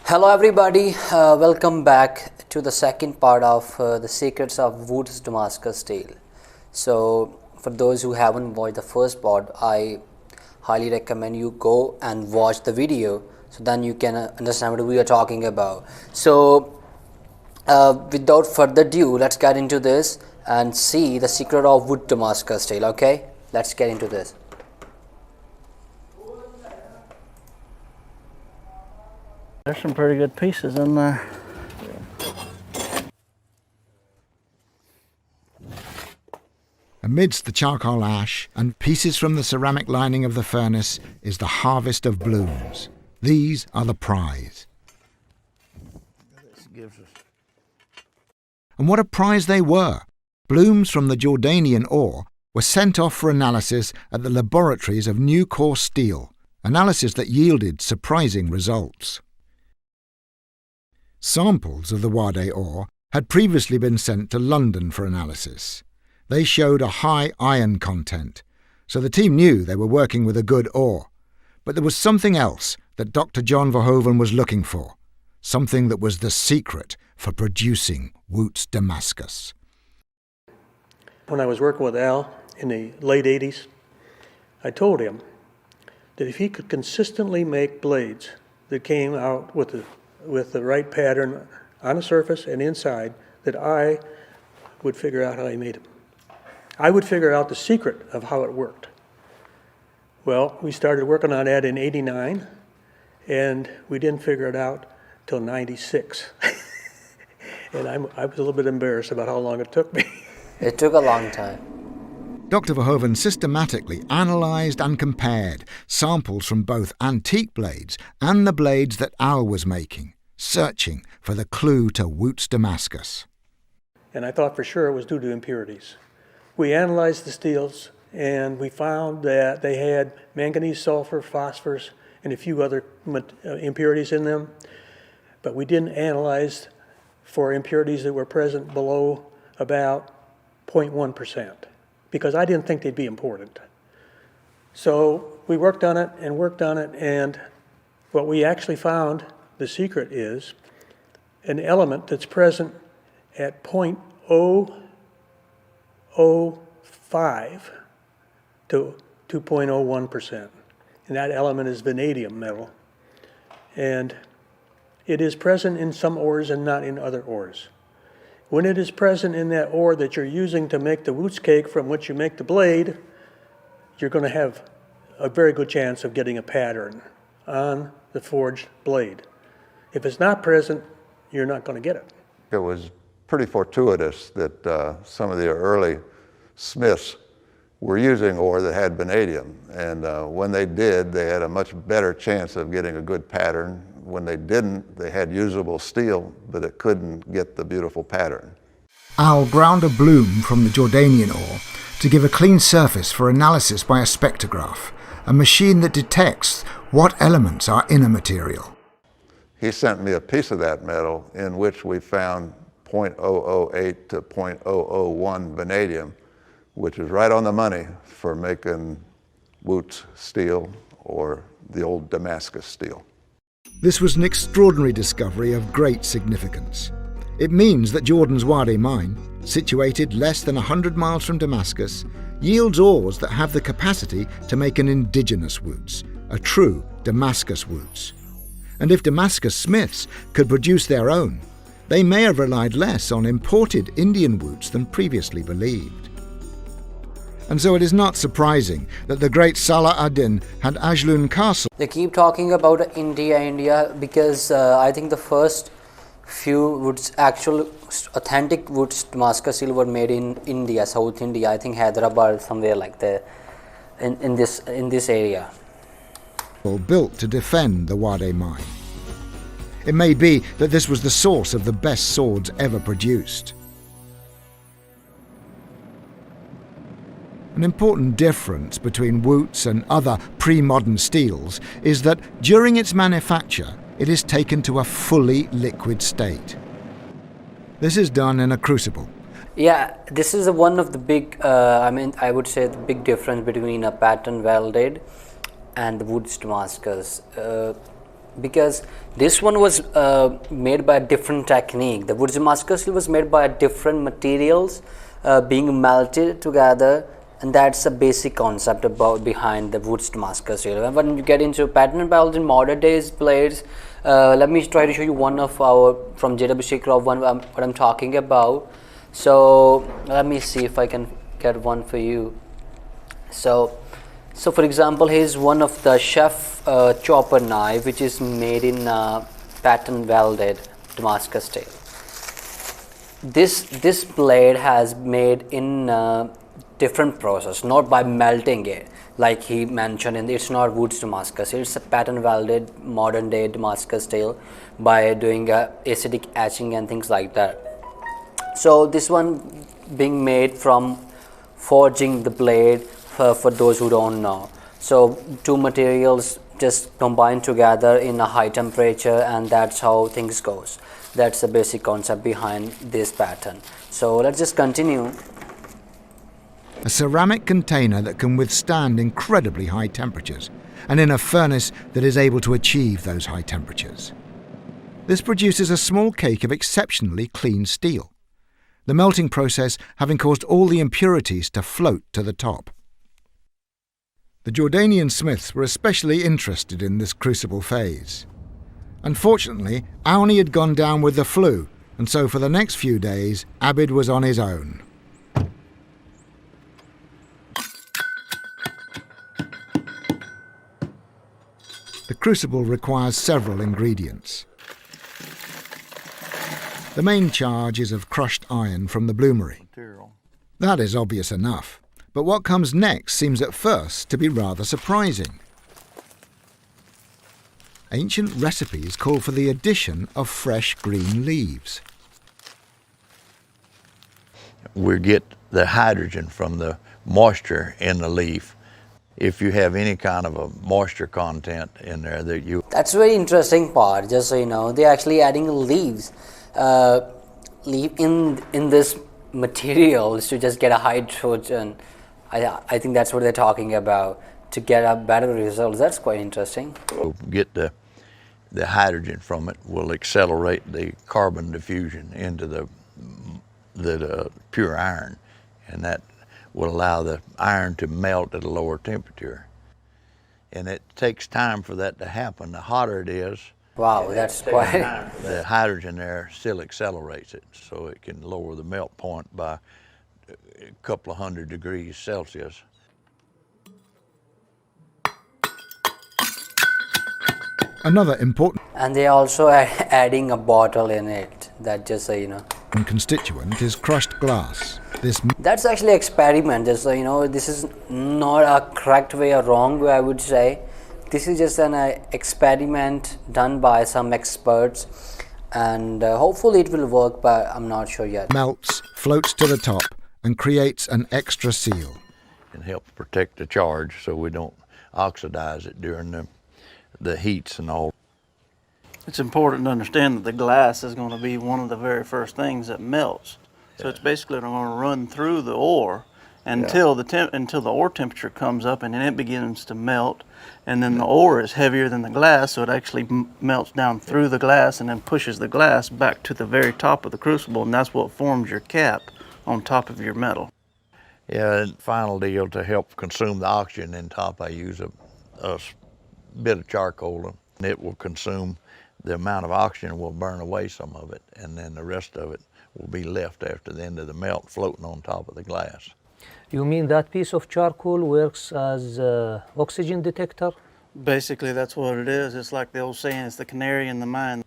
Hello everybody, welcome back to the second part of the secrets of Wootz Damascus Steel. So for those who haven't watched the first part, I highly recommend you go and watch the video so then you can understand what we are talking about. So without further ado, let's get into this and see the secret of Wootz Damascus Steel. Okay, let's get into this. There's some pretty good pieces in there. Amidst the charcoal ash and pieces from the ceramic lining of the furnace is the harvest of blooms. These are the prize. And what a prize they were! Blooms from the Jordanian ore were sent off for analysis at the laboratories of Nucor Steel, analysis that yielded surprising results. Samples of the Wade ore had previously been sent to London for analysis. They showed a high iron content, so the team knew they were working with a good ore. But there was something else that Dr. John Verhoeven was looking for, something that was the secret for producing Wootz Damascus. When I was working with Al in the late 80s, I told him that if he could consistently make blades that came out with the right pattern on the surface and inside, that I would figure out how he made them. I would figure out the secret of how it worked. Well, we started working on that in '89, and we didn't figure it out till '96. And I was a little bit embarrassed about how long it took me. It took a long time. Dr. Verhoeven systematically analysed and compared samples from both antique blades and the blades that Al was making, searching for the clue to Wootz Damascus. And I thought for sure it was due to impurities. We analyzed the steels, and we found that they had manganese, sulfur, phosphorus, and a few other impurities in them. But we didn't analyze for impurities that were present below about 0.1%. because I didn't think they'd be important. So we worked on it, and what we actually found, the secret is, an element that's present at 0.005 to 2.01%. And that element is vanadium metal. And it is present in some ores and not in other ores. When it is present in that ore that you're using to make the Wootz cake from which you make the blade, you're going to have a very good chance of getting a pattern on the forged blade. If it's not present, you're not going to get it. It was pretty fortuitous that some of the early smiths were using ore that had vanadium, and when they did, they had a much better chance of getting a good pattern. When they didn't, they had usable steel, but it couldn't get the beautiful pattern. Al ground a bloom from the Jordanian ore to give a clean surface for analysis by a spectrograph, a machine that detects what elements are in a material. He sent me a piece of that metal in which we found 0.008 to 0.001 vanadium, which is right on the money for making Wootz steel or the old Damascus steel. This was an extraordinary discovery of great significance. It means that Jordan's Wade mine, situated less than 100 miles from Damascus, yields ores that have the capacity to make an indigenous Wootz, a true Damascus Wootz. And if Damascus smiths could produce their own, they may have relied less on imported Indian Wootz than previously believed. And so it is not surprising that the great Salah ad-Din had Ajloon Castle. They keep talking about India, because I think the first few actual authentic Wootz Damascus steel were made in India, South India. I think Hyderabad, somewhere like there, in this area. Built to defend the Wade mine. It may be that this was the source of the best swords ever produced. An important difference between Wootz and other pre-modern steels is that during its manufacture, it is taken to a fully liquid state. This is done in a crucible. Yeah, this is one of the big, I would say the big difference between a pattern welded and the Wootz Damascus. because this one was made by a different technique. The Wootz Damascus steel was made by different materials being melted together, and that's the basic concept behind the Wootz Damascus steel. And when you get into pattern belts in modern days blades, let me try to show you one of our from JW SteelCrafts what I'm talking about. So let me see if I can get one for you. So for example, here's one of the chef chopper knife, which is made in pattern welded Damascus steel. This blade has made in different process, not by melting it like he mentioned, and it's not Wootz Damascus. It's a pattern welded modern day Damascus steel by doing acidic etching and things like that. So this one being made from forging the blade, for those who don't know. So two materials just combined together in a high temperature, and that's how things goes. That's the basic concept behind this pattern. So let's just continue. A ceramic container that can withstand incredibly high temperatures, and in a furnace that is able to achieve those high temperatures. This produces a small cake of exceptionally clean steel, the melting process having caused all the impurities to float to the top. The Jordanian smiths were especially interested in this crucible phase. Unfortunately, Auni had gone down with the flu, and so for the next few days, Abid was on his own. The crucible requires several ingredients. The main charge is of crushed iron from the bloomery. That is obvious enough, but what comes next seems at first to be rather surprising. Ancient recipes call for the addition of fresh green leaves. We get the hydrogen from the moisture in the leaf. If you have any kind of a moisture content in there that you... That's very interesting part, just so you know. They're actually adding leaves in this materials to just get a hydrogen. I think that's what they're talking about, to get a better results. That's quite interesting. Get the hydrogen from it will accelerate the carbon diffusion into the pure iron, and that will allow the iron to melt at a lower temperature. And it takes time for that to happen. The hotter it is, wow, that's quite... the hydrogen there still accelerates it, so it can lower the melt point by a couple of 100 degrees Celsius. Another important And they're also adding a bottle in it, that just so you know. constituent is crushed glass. That's actually an experiment, just so you know. This is not a correct way or wrong way, I would say. This is just an experiment done by some experts, and hopefully it will work, but I'm not sure yet. Melts, floats to the top, and creates an extra seal. And help protect the charge so we don't oxidize it during the heats and all. It's important to understand that the glass is going to be one of the very first things that melts. So it's basically going to run through the ore until the ore temperature comes up, and then it begins to melt. And then the ore is heavier than the glass, so it actually melts down through the glass and then pushes the glass back to the very top of the crucible, and that's what forms your cap on top of your metal. Yeah, and final deal, to help consume the oxygen in top, I use a bit of charcoal, and it will consume the amount of oxygen, will burn away some of it, and then the rest of it will be left after the end of the melt floating on top of the glass. You mean that piece of charcoal works as oxygen detector? Basically, that's what it is. It's like the old saying, it's the canary in the mine.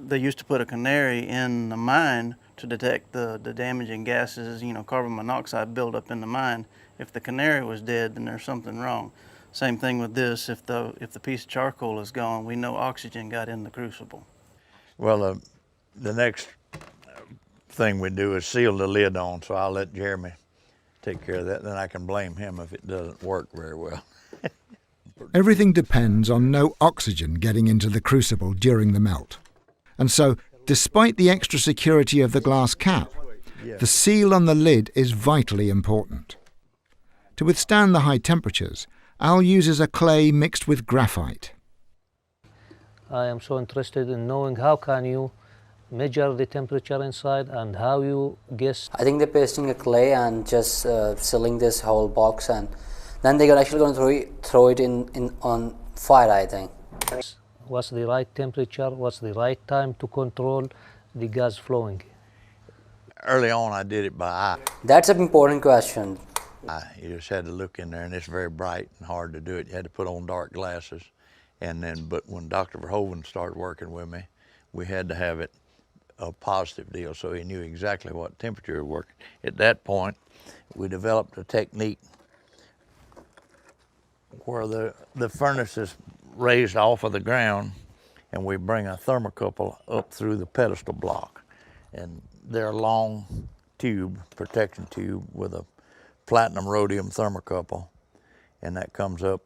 They used to put a canary in the mine to detect the damaging gases, carbon monoxide buildup in the mine. If the canary was dead, then there's something wrong. Same thing with this. If the piece of charcoal is gone, we know oxygen got in the crucible. Well, the next thing we do is seal the lid on, so I'll let Jeremy take care of that. Then I can blame him if it doesn't work very well. Everything depends on no oxygen getting into the crucible during the melt. And so, despite the extra security of the glass cap, the seal on the lid is vitally important. To withstand the high temperatures, Al uses a clay mixed with graphite. I am so interested in knowing how can you measure the temperature inside and how you guess. I think they're pasting a clay and just sealing this whole box, and then they're actually going to throw it in on fire, I think. What's the right temperature? What's the right time to control the gas flowing? Early on, I did it by eye. That's an important question. You just had to look in there, and it's very bright and hard to do it. You had to put on dark glasses. And then, but when Dr. Verhoeven started working with me, we had to have it a positive deal, so he knew exactly what temperature it worked. At that point, we developed a technique where the furnace is raised off of the ground, and we bring a thermocouple up through the pedestal block. And they're a long tube, protection tube, with a platinum rhodium thermocouple, and that comes up,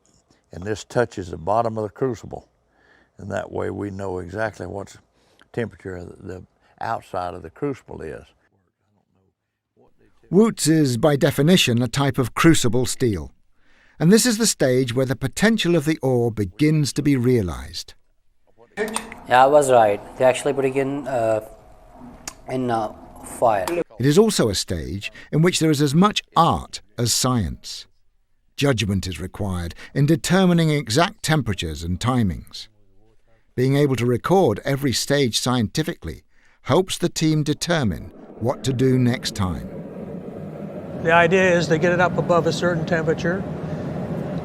and this touches the bottom of the crucible, and that way we know exactly what temperature the outside of the crucible is. Wootz is, by definition, a type of crucible steel, and this is the stage where the potential of the ore begins to be realized. Yeah, I was right. They're actually putting in fire. It is also a stage in which there is as much art as science. Judgment is required in determining exact temperatures and timings. Being able to record every stage scientifically helps the team determine what to do next time. The idea is to get it up above a certain temperature,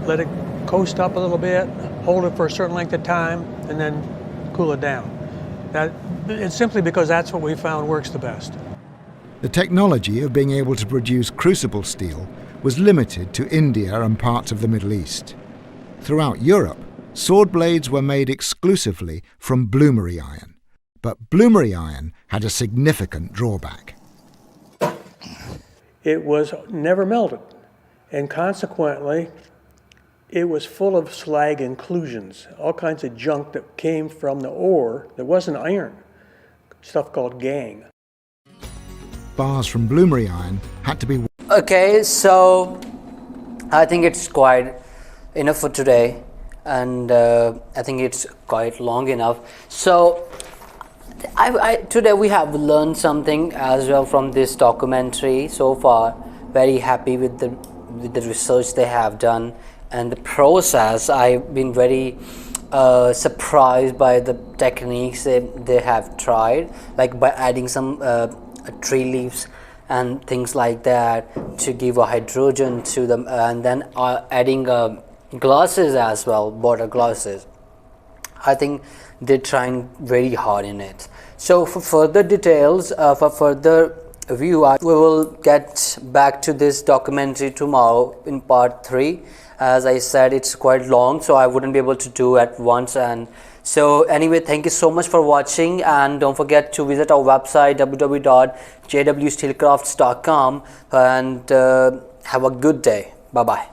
let it coast up a little bit, hold it for a certain length of time, and then cool it down. It's simply because that's what we found works the best. The technology of being able to produce crucible steel was limited to India and parts of the Middle East. Throughout Europe, sword blades were made exclusively from bloomery iron, but bloomery iron had a significant drawback. It was never melted, and consequently, it was full of slag inclusions, all kinds of junk that came from the ore that wasn't iron, stuff called gangue. Bars from bloomery iron had to be... Okay, so I think it's quite enough for today, and I think it's quite long enough. So today we have learned something as well from this documentary so far. Very happy with the research they have done and the process. I've been very surprised by the techniques they have tried, like by adding some tree leaves and things like that to give a hydrogen to them, and then adding glasses as well, water glasses. I think they're trying very hard in it. So for further details, for further view, we will get back to this documentary tomorrow in part 3. As I said, it's quite long, so I wouldn't be able to do at once. And so anyway, thank you so much for watching, and don't forget to visit our website www.jwsteelcrafts.com, and have a good day. Bye bye.